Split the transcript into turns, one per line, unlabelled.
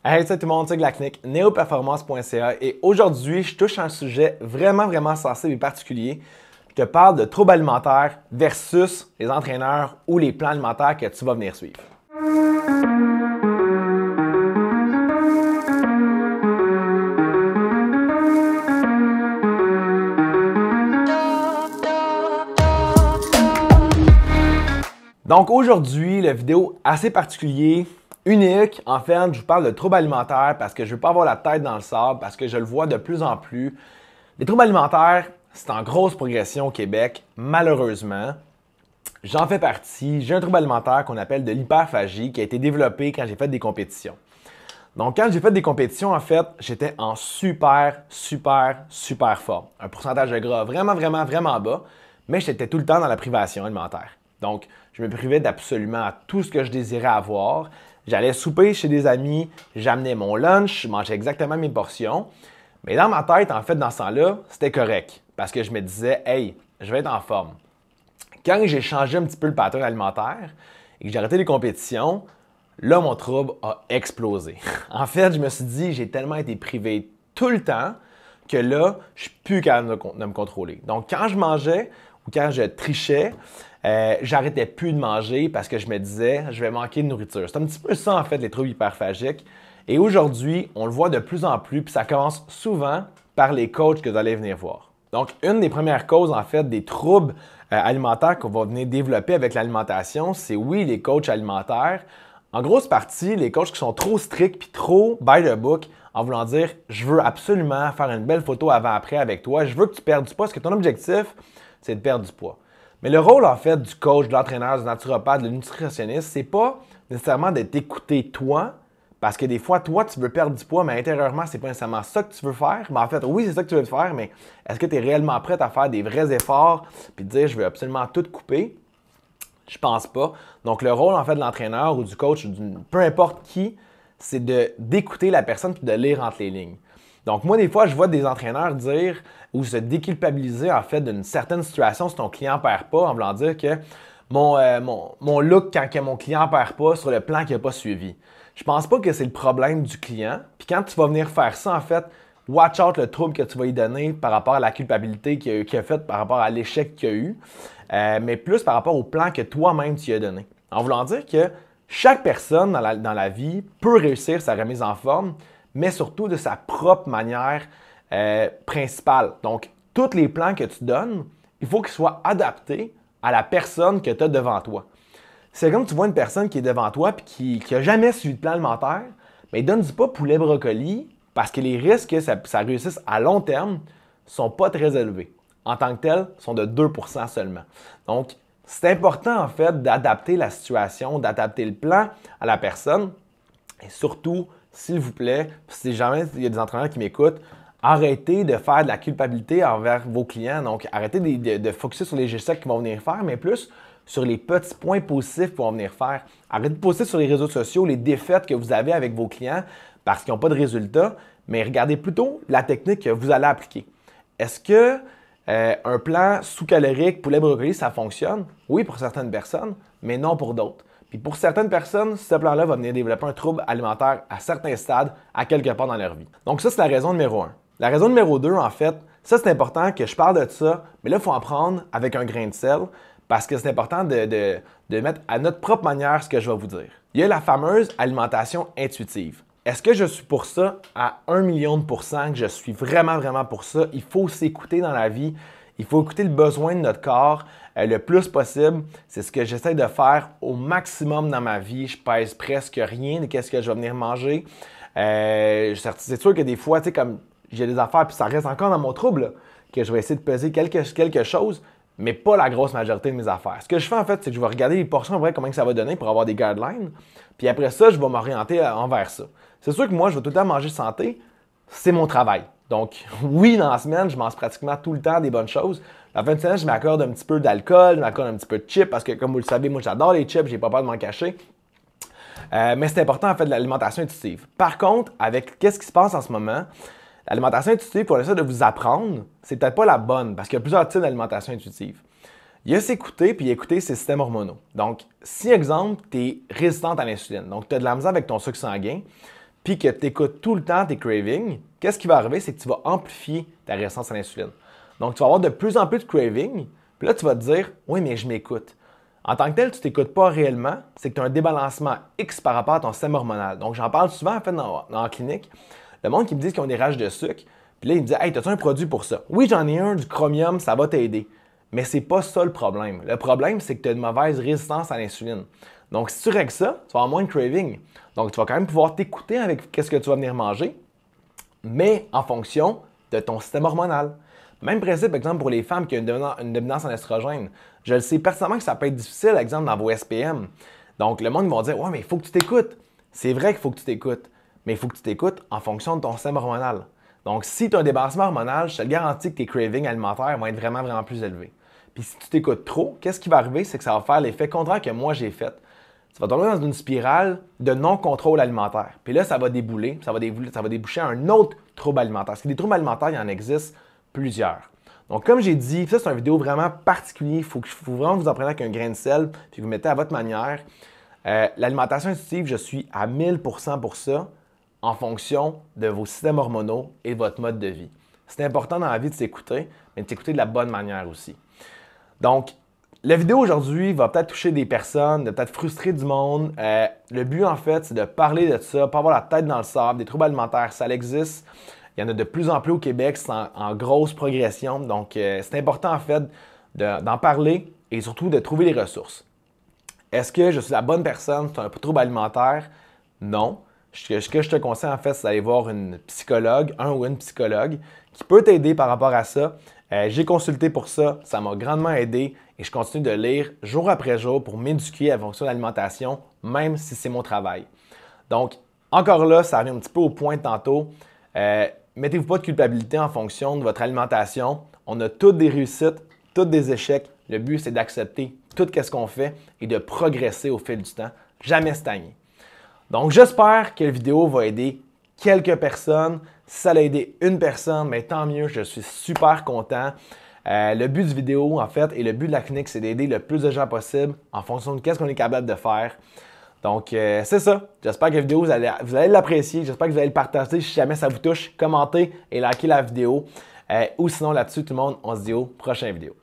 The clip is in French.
Hey, salut tout le monde, c'est la clinique neoperformance.ca et aujourd'hui, je touche un sujet vraiment sensible et particulier. Je te parle de troubles alimentaires versus les entraîneurs ou les plans alimentaires que tu vas venir suivre. Donc aujourd'hui, la vidéo assez particulière, unique. En fait, je vous parle de troubles alimentaires parce que je ne veux pas avoir la tête dans le sable, parce que je le vois de plus en plus. Les troubles alimentaires, c'est en grosse progression au Québec, malheureusement. J'en fais partie. J'ai un trouble alimentaire qu'on appelle de l'hyperphagie qui a été développé quand j'ai fait des compétitions. Donc, quand j'ai fait des compétitions, en fait, j'étais en super forme. Un pourcentage de gras vraiment bas, mais j'étais tout le temps dans la privation alimentaire. Donc, je me privais d'absolument tout ce que je désirais avoir. J'allais souper chez des amis, j'amenais mon lunch, je mangeais exactement mes portions. Mais dans ma tête, en fait, dans ce temps-là, c'était correct. Parce que je me disais, hey, je vais être en forme. Quand j'ai changé un petit peu le pattern alimentaire et que j'ai arrêté les compétitions, là, mon trouble a explosé. En fait, je me suis dit, j'ai tellement été privé tout le temps que là, je suis plus capable de me contrôler. Donc, quand je mangeais ou quand je trichais, j'arrêtais plus de manger parce que je me disais, je vais manquer de nourriture. C'est un petit peu ça, en fait, les troubles hyperphagiques. Et aujourd'hui, on le voit de plus en plus, puis ça commence souvent par les coachs que vous allez venir voir. Donc, une des premières causes, en fait, des troubles alimentaires qu'on va venir développer avec l'alimentation, c'est oui, les coachs alimentaires. En grosse partie, les coachs qui sont trop stricts puis trop by the book en voulant dire « je veux absolument faire une belle photo avant-après avec toi, je veux que tu perdes du poids, parce que ton objectif, c'est de perdre du poids. » Mais le rôle, en fait, du coach, de l'entraîneur, du naturopathe, du nutritionniste, c'est pas nécessairement d'être écouté toi, parce que des fois, toi, tu veux perdre du poids, mais intérieurement, c'est pas nécessairement ça que tu veux faire. Mais en fait, oui, c'est ça que tu veux faire, mais est-ce que tu es réellement prêt à faire des vrais efforts puis te dire « je veux absolument tout couper », je pense pas. Donc, le rôle, en fait, de l'entraîneur ou du coach, ou peu importe qui, c'est d'écouter la personne puis de lire entre les lignes. Donc, moi, des fois, je vois des entraîneurs dire ou se déculpabiliser, en fait, d'une certaine situation si ton client ne perd pas, en voulant dire que mon look quand que mon client ne perd pas sur le plan qu'il n'a pas suivi. Je pense pas que c'est le problème du client. Puis quand tu vas venir faire ça, en fait, watch out le trouble que tu vas lui donner par rapport à la culpabilité qu'il a fait, par rapport à l'échec qu'il a eu, mais plus par rapport au plan que toi-même tu lui as donné. En voulant dire que chaque personne dans la vie peut réussir sa remise en forme, mais surtout de sa propre manière principale. Donc, tous les plans que tu donnes, il faut qu'ils soient adaptés à la personne que tu as devant toi. C'est comme tu vois une personne qui est devant toi et qui n'a jamais suivi de plan alimentaire, mais donne-y pas poulet brocoli parce que les risques que ça réussisse à long terme ne sont pas très élevés. En tant que tel, sont de 2% seulement. Donc, c'est important en fait d'adapter la situation, d'adapter le plan à la personne et surtout, s'il vous plaît, si jamais il y a des entraîneurs qui m'écoutent, arrêtez de faire de la culpabilité envers vos clients. Donc, arrêtez de focusser sur les gestes qu'ils vont venir faire, mais plus sur les petits points positifs qu'ils vont venir faire. Arrêtez de poster sur les réseaux sociaux les défaites que vous avez avec vos clients parce qu'ils n'ont pas de résultats, mais regardez plutôt la technique que vous allez appliquer. Est-ce que un plan sous-calorique, poulet brocoli, ça fonctionne? Oui, pour certaines personnes, mais non pour d'autres. Puis pour certaines personnes, ce plan-là va venir développer un trouble alimentaire à certains stades, à quelque part dans leur vie. Donc ça, c'est la raison numéro 1. La raison numéro 2, en fait, ça c'est important que je parle de ça, mais là, il faut en prendre avec un grain de sel parce que c'est important de mettre à notre propre manière ce que je vais vous dire. Il y a la fameuse alimentation intuitive. Est-ce que je suis pour ça à 1 million de pourcents, que je suis vraiment pour ça? Il faut s'écouter dans la vie. Il faut écouter le besoin de notre corps le plus possible. C'est ce que j'essaie de faire au maximum dans ma vie. Je pèse presque rien de qu'est-ce que je vais venir manger. C'est sûr que des fois, tu sais, comme j'ai des affaires, puis ça reste encore dans mon trouble, là, que je vais essayer de peser quelque chose, mais pas la grosse majorité de mes affaires. Ce que je fais en fait, c'est que je vais regarder les portions, en vrai, comment ça va donner pour avoir des guidelines. Puis après ça, je vais m'orienter envers ça. C'est sûr que moi, je vais tout le temps manger santé. C'est mon travail. Donc, oui, dans la semaine, je mange pratiquement tout le temps des bonnes choses. La fin de semaine, je m'accorde un petit peu d'alcool, je m'accorde un petit peu de chips parce que, comme vous le savez, moi, j'adore les chips, j'ai pas peur de m'en cacher. Mais c'est important, en fait, de l'alimentation intuitive. Par contre, avec qu'est-ce qui se passe en ce moment, l'alimentation intuitive, pour essayer de vous apprendre, c'est peut-être pas la bonne parce qu'il y a plusieurs types d'alimentation intuitive. Il y a s'écouter puis écouter ses systèmes hormonaux. Donc, si, exemple, tu es résistante à l'insuline, donc tu as de la misère avec ton sucre sanguin, puis que tu écoutes tout le temps tes cravings, qu'est-ce qui va arriver? C'est que tu vas amplifier ta résistance à l'insuline. Donc, tu vas avoir de plus en plus de cravings, puis là, tu vas te dire, oui, mais je m'écoute. En tant que tel, tu ne t'écoutes pas réellement, c'est que tu as un débalancement X par rapport à ton système hormonal. Donc, j'en parle souvent en fait dans la clinique. Le monde qui me dit qu'ils ont des rages de sucre, puis là, ils me disent, hey, as-tu un produit pour ça? Oui, j'en ai un, du chromium, ça va t'aider. Mais c'est pas ça le problème. Le problème, c'est que tu as une mauvaise résistance à l'insuline. Donc, si tu règles ça, tu vas avoir moins de craving. Donc, tu vas quand même pouvoir t'écouter avec qu'est-ce que tu vas venir manger, mais en fonction de ton système hormonal. Même principe, par exemple, pour les femmes qui ont une dominance en estrogène. Je le sais personnellement que ça peut être difficile, par exemple, dans vos SPM. Donc, le monde va dire, ouais, mais il faut que tu t'écoutes. C'est vrai qu'il faut que tu t'écoutes, mais il faut que tu t'écoutes en fonction de ton système hormonal. Donc, si tu as un débalancement hormonal, je te garantis que tes cravings alimentaires vont être vraiment, vraiment plus élevés. Puis, si tu t'écoutes trop, qu'est-ce qui va arriver? C'est que ça va faire l'effet contraire que moi j'ai fait. Tu vas tomber dans une spirale de non-contrôle alimentaire. Puis là, ça va débouler, ça va déboucher à un autre trouble alimentaire. Parce que des troubles alimentaires, il y en existe plusieurs. Donc, comme j'ai dit, ça, c'est une vidéo vraiment particulière. Il faut vraiment vous en prendre avec un grain de sel, puis vous mettez à votre manière. L'alimentation intuitive, je suis à 1000% pour ça, en fonction de vos systèmes hormonaux et de votre mode de vie. C'est important dans la vie de s'écouter, mais de s'écouter de la bonne manière aussi. Donc, la vidéo aujourd'hui va peut-être toucher des personnes, de peut-être frustrer du monde. Le but, en fait, c'est de parler de ça, pas avoir la tête dans le sable. Des troubles alimentaires, ça existe. Il y en a de plus en plus au Québec, c'est en grosse progression. Donc, c'est important, en fait, d'en parler et surtout de trouver les ressources. Est-ce que je suis la bonne personne pour un trouble alimentaire? Non. Ce que je te conseille, en fait, c'est d'aller voir une psychologue, un ou une psychologue, qui peut t'aider par rapport à ça. J'ai consulté pour ça, ça m'a grandement aidé et je continue de lire jour après jour pour m'éduquer en fonction de l'alimentation, même si c'est mon travail. Donc, encore là, ça revient un petit peu au point de tantôt. Mettez-vous pas de culpabilité en fonction de votre alimentation. On a toutes des réussites, toutes des échecs. Le but, c'est d'accepter tout ce qu'on fait et de progresser au fil du temps, jamais stagner. Donc, j'espère que la vidéo va aider quelques personnes. Si ça a aidé une personne, mais tant mieux, je suis super content. Le but du vidéo, en fait, et le but de la clinique, c'est d'aider le plus de gens possible en fonction de qu'est-ce qu'on est capable de faire. Donc, c'est ça. J'espère que la vidéo, vous allez l'apprécier. J'espère que vous allez le partager. Si jamais ça vous touche, commentez et likez la vidéo. Ou sinon, là-dessus, tout le monde, on se dit aux prochaines vidéos.